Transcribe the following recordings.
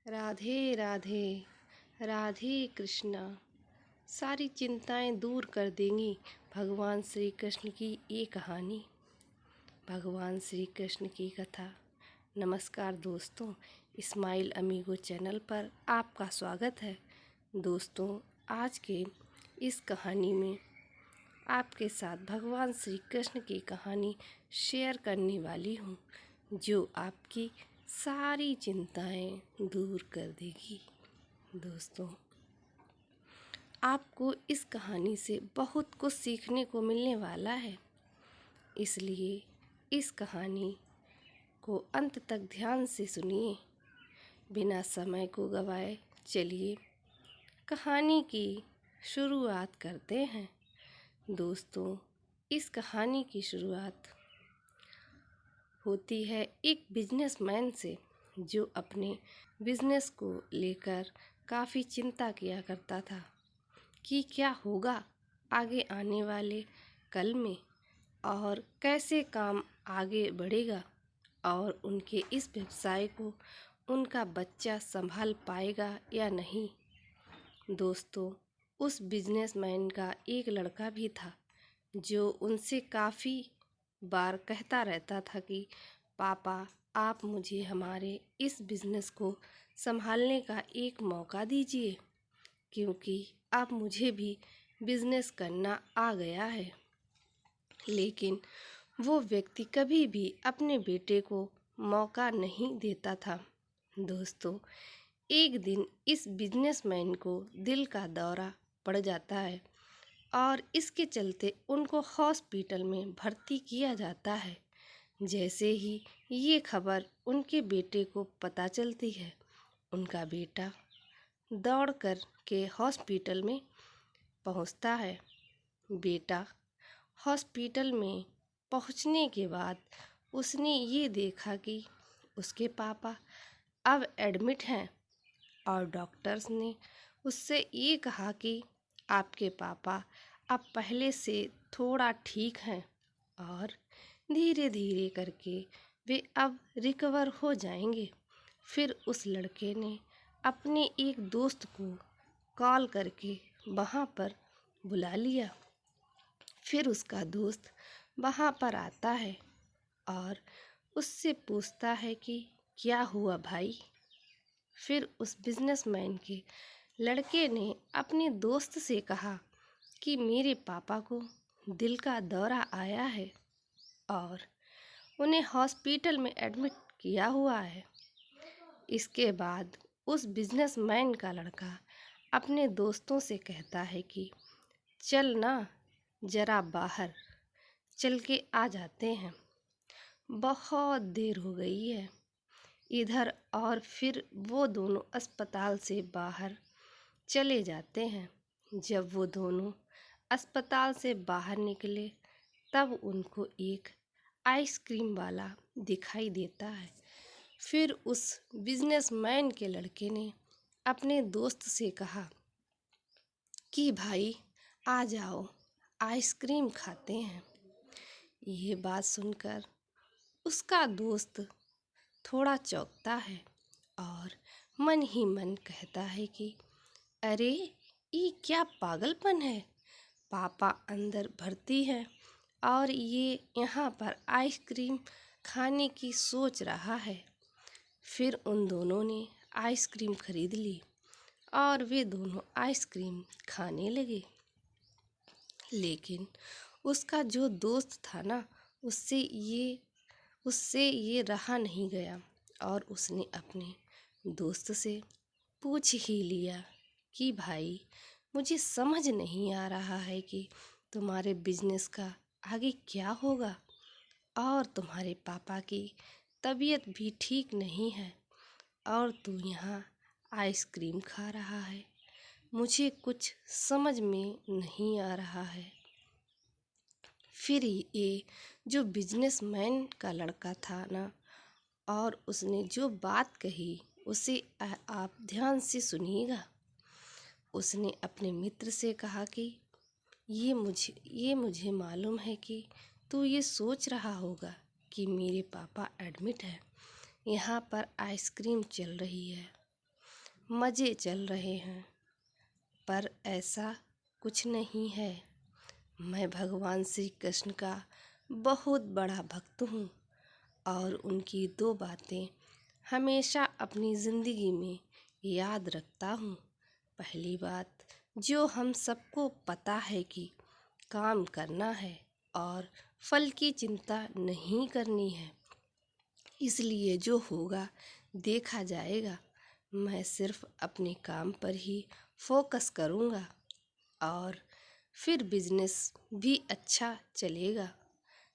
राधे राधे। राधे कृष्णा। सारी चिंताएं दूर कर देंगी भगवान श्री कृष्ण की ये कहानी, भगवान श्री कृष्ण की कथा। नमस्कार दोस्तों, इस्माइल अमीगो चैनल पर आपका स्वागत है। दोस्तों, आज के इस कहानी में आपके साथ भगवान श्री कृष्ण की कहानी शेयर करने वाली हूँ, जो आपकी सारी चिंताएं दूर कर देगी। दोस्तों, आपको इस कहानी से बहुत कुछ सीखने को मिलने वाला है, इसलिए इस कहानी को अंत तक ध्यान से सुनिए। बिना समय को गवाए चलिए कहानी की शुरुआत करते हैं। दोस्तों, इस कहानी की शुरुआत होती है एक बिजनेसमैन से, जो अपने बिजनेस को लेकर काफ़ी चिंता किया करता था कि क्या होगा आगे आने वाले कल में और कैसे काम आगे बढ़ेगा और उनके इस व्यवसाय को उनका बच्चा संभाल पाएगा या नहीं। दोस्तों, उस बिजनेसमैन का एक लड़का भी था, जो उनसे काफ़ी बार कहता रहता था कि पापा, आप मुझे हमारे इस बिज़नेस को संभालने का एक मौका दीजिए, क्योंकि अब मुझे भी बिज़नेस करना आ गया है। लेकिन वो व्यक्ति कभी भी अपने बेटे को मौका नहीं देता था। दोस्तों, एक दिन इस बिजनेसमैन को दिल का दौरा पड़ जाता है और इसके चलते उनको हॉस्पिटल में भर्ती किया जाता है। जैसे ही ये खबर उनके बेटे को पता चलती है, उनका बेटा दौड़ कर के हॉस्पिटल में पहुंचता है। बेटा हॉस्पिटल में पहुंचने के बाद उसने ये देखा कि उसके पापा अब एडमिट हैं और डॉक्टर्स ने उससे ये कहा कि आपके पापा अब पहले से थोड़ा ठीक हैं और धीरे धीरे करके वे अब रिकवर हो जाएंगे। फिर उस लड़के ने अपने एक दोस्त को कॉल करके वहाँ पर बुला लिया। फिर उसका दोस्त वहाँ पर आता है और उससे पूछता है कि क्या हुआ भाई। फिर उस बिजनेसमैन के लड़के ने अपने दोस्त से कहा कि मेरे पापा को दिल का दौरा आया है और उन्हें हॉस्पिटल में एडमिट किया हुआ है। इसके बाद उस बिजनेसमैन का लड़का अपने दोस्तों से कहता है कि चल ना, ज़रा बाहर चल के आ जाते हैं, बहुत देर हो गई है इधर। और फिर वो दोनों अस्पताल से बाहर चले जाते हैं। जब वो दोनों अस्पताल से बाहर निकले, तब उनको एक आइसक्रीम वाला दिखाई देता है। फिर उस बिजनेसमैन के लड़के ने अपने दोस्त से कहा कि भाई आ जाओ, आइसक्रीम खाते हैं। ये बात सुनकर उसका दोस्त थोड़ा चौंकता है और मन ही मन कहता है कि अरे, ये क्या पागलपन है। पापा अंदर भर्ती है और ये यहाँ पर आइसक्रीम खाने की सोच रहा है। फिर उन दोनों ने आइसक्रीम खरीद ली और वे दोनों आइसक्रीम खाने लगे। लेकिन उसका जो दोस्त था ना, उससे ये रहा नहीं गया और उसने अपने दोस्त से पूछ ही लिया कि भाई, मुझे समझ नहीं आ रहा है कि तुम्हारे बिजनेस का आगे क्या होगा और तुम्हारे पापा की तबीयत भी ठीक नहीं है और तू यहाँ आइसक्रीम खा रहा है। मुझे कुछ समझ में नहीं आ रहा है। फिर ये जो बिजनेसमैन का लड़का था ना, और उसने जो बात कही उसे आप ध्यान से सुनिएगा। उसने अपने मित्र से कहा कि ये मुझे मालूम है कि तू ये सोच रहा होगा कि मेरे पापा एडमिट है, यहाँ पर आइसक्रीम चल रही है मज़े चल रहे हैं, पर ऐसा कुछ नहीं है। मैं भगवान श्री कृष्ण का बहुत बड़ा भक्त हूँ और उनकी दो बातें हमेशा अपनी ज़िंदगी में याद रखता हूँ। पहली बात, जो हम सबको पता है कि काम करना है और फल की चिंता नहीं करनी है, इसलिए जो होगा देखा जाएगा। मैं सिर्फ अपने काम पर ही फोकस करूँगा और फिर बिजनेस भी अच्छा चलेगा।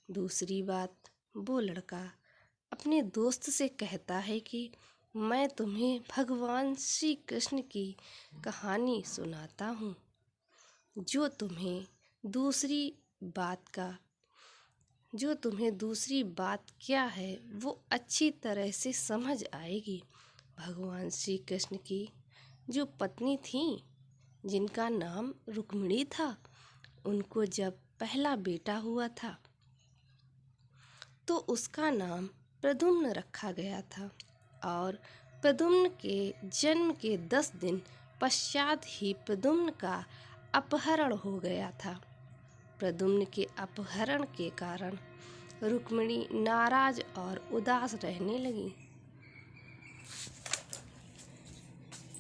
दूसरी बात, वो लड़का अपने दोस्त से कहता है कि मैं तुम्हें भगवान श्री कृष्ण की कहानी सुनाता हूँ, जो तुम्हें दूसरी बात का जो तुम्हें दूसरी बात क्या है वो अच्छी तरह से समझ आएगी। भगवान श्री कृष्ण की जो पत्नी थी, जिनका नाम रुक्मिणी था, उनको जब पहला बेटा हुआ था तो उसका नाम प्रद्युम्न रखा गया था और प्रद्युम्न के जन्म के 10 दिन पश्चात ही प्रद्युम्न का अपहरण हो गया था। प्रद्युम्न के अपहरण के कारण रुक्मिणी नाराज और उदास रहने लगी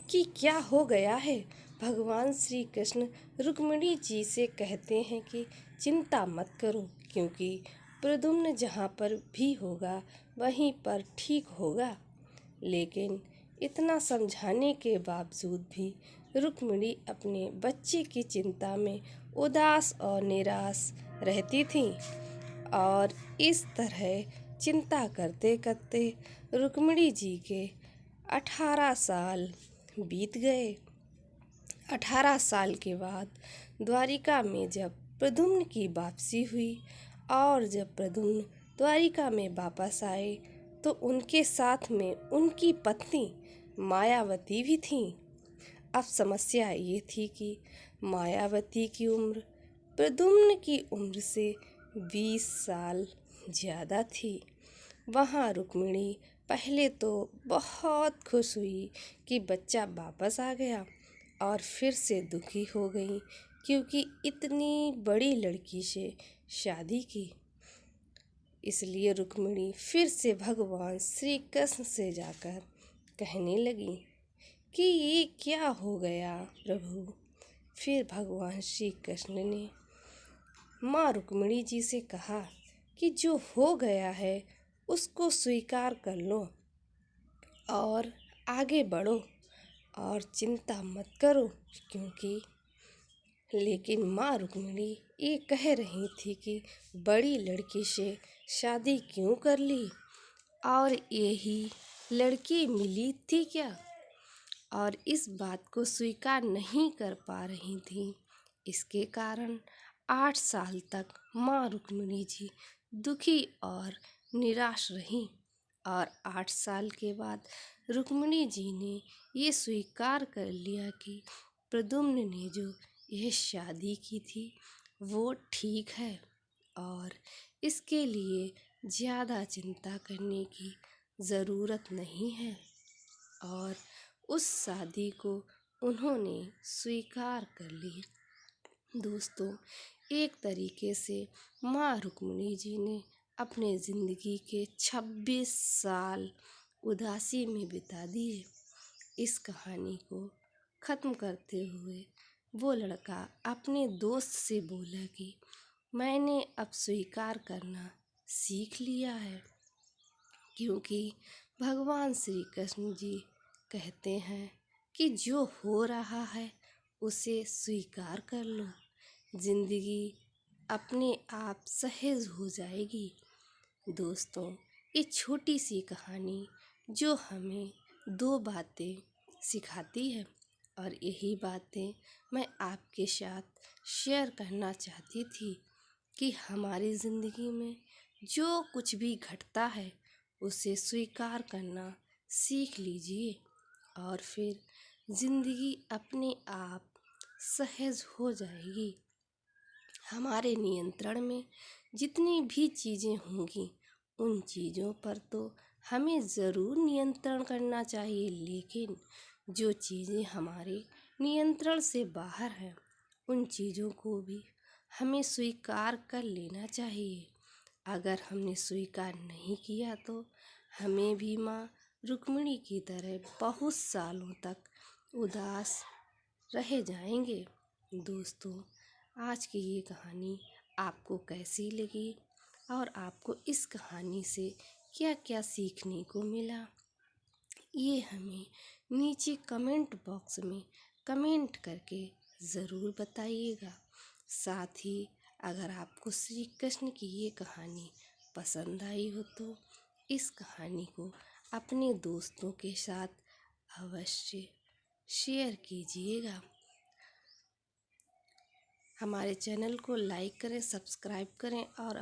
कि क्या हो गया है। भगवान श्री कृष्ण रुक्मिणी जी से कहते हैं कि चिंता मत करो, क्योंकि प्रद्युम्न जहाँ पर भी होगा वहीं पर ठीक होगा। लेकिन इतना समझाने के बावजूद भी रुक्मिणी अपने बच्चे की चिंता में उदास और निराश रहती थी और इस तरह चिंता करते करते रुक्मिणी जी के 18 साल बीत गए। 18 साल के बाद द्वारिका में जब प्रद्युम्न की वापसी हुई और जब प्रद्युम्न द्वारिका में वापस आए तो उनके साथ में उनकी पत्नी मायावती भी थी। अब समस्या ये थी कि मायावती की उम्र प्रद्युम्न की उम्र से 20 साल ज़्यादा थी। वहाँ रुक्मिणी पहले तो बहुत खुश हुई कि बच्चा वापस आ गया और फिर से दुखी हो गई, क्योंकि इतनी बड़ी लड़की से शादी की। इसलिए रुक्मिणी फिर से भगवान श्री कृष्ण से जाकर कहने लगी कि ये क्या हो गया प्रभु। फिर भगवान श्री कृष्ण ने माँ रुक्मिणी जी से कहा कि जो हो गया है उसको स्वीकार कर लो और आगे बढ़ो और चिंता मत करो, क्योंकि लेकिन माँ रुक्मिणी ये कह रही थी कि बड़ी लड़की से शादी क्यों कर ली और यही लड़की मिली थी क्या, और इस बात को स्वीकार नहीं कर पा रही थी। इसके कारण 8 साल तक माँ रुक्मिणी जी दुखी और निराश रहीं और 8 साल के बाद रुक्मिणी जी ने ये स्वीकार कर लिया कि प्रद्युम्न ने जो यह शादी की थी वो ठीक है और इसके लिए ज़्यादा चिंता करने की ज़रूरत नहीं है। और उस शादी को उन्होंने स्वीकार कर ली। दोस्तों, एक तरीके से माँ रुक्मिणी जी ने अपने ज़िंदगी के 26 साल उदासी में बिता दिए। इस कहानी को ख़त्म करते हुए वो लड़का अपने दोस्त से बोला कि मैंने अब स्वीकार करना सीख लिया है, क्योंकि भगवान श्री कृष्ण जी कहते हैं कि जो हो रहा है उसे स्वीकार कर लो, जिंदगी अपने आप सहज हो जाएगी। दोस्तों, ये छोटी सी कहानी जो हमें दो बातें सिखाती है और यही बातें मैं आपके साथ शेयर करना चाहती थी कि हमारी ज़िंदगी में जो कुछ भी घटता है उसे स्वीकार करना सीख लीजिए और फिर ज़िंदगी अपने आप सहज हो जाएगी। हमारे नियंत्रण में जितनी भी चीज़ें होंगी उन चीज़ों पर तो हमें ज़रूर नियंत्रण करना चाहिए, लेकिन जो चीज़ें हमारे नियंत्रण से बाहर हैं उन चीज़ों को भी हमें स्वीकार कर लेना चाहिए। अगर हमने स्वीकार नहीं किया तो हमें भी माँ रुक्मिणी की तरह बहुत सालों तक उदास रह जाएंगे। दोस्तों, आज की ये कहानी आपको कैसी लगी और आपको इस कहानी से क्या क्या सीखने को मिला, ये हमें नीचे कमेंट बॉक्स में कमेंट करके ज़रूर बताइएगा। साथ ही अगर आपको श्री कृष्ण की ये कहानी पसंद आई हो तो इस कहानी को अपने दोस्तों के साथ अवश्य शेयर कीजिएगा। हमारे चैनल को लाइक करें, सब्सक्राइब करें और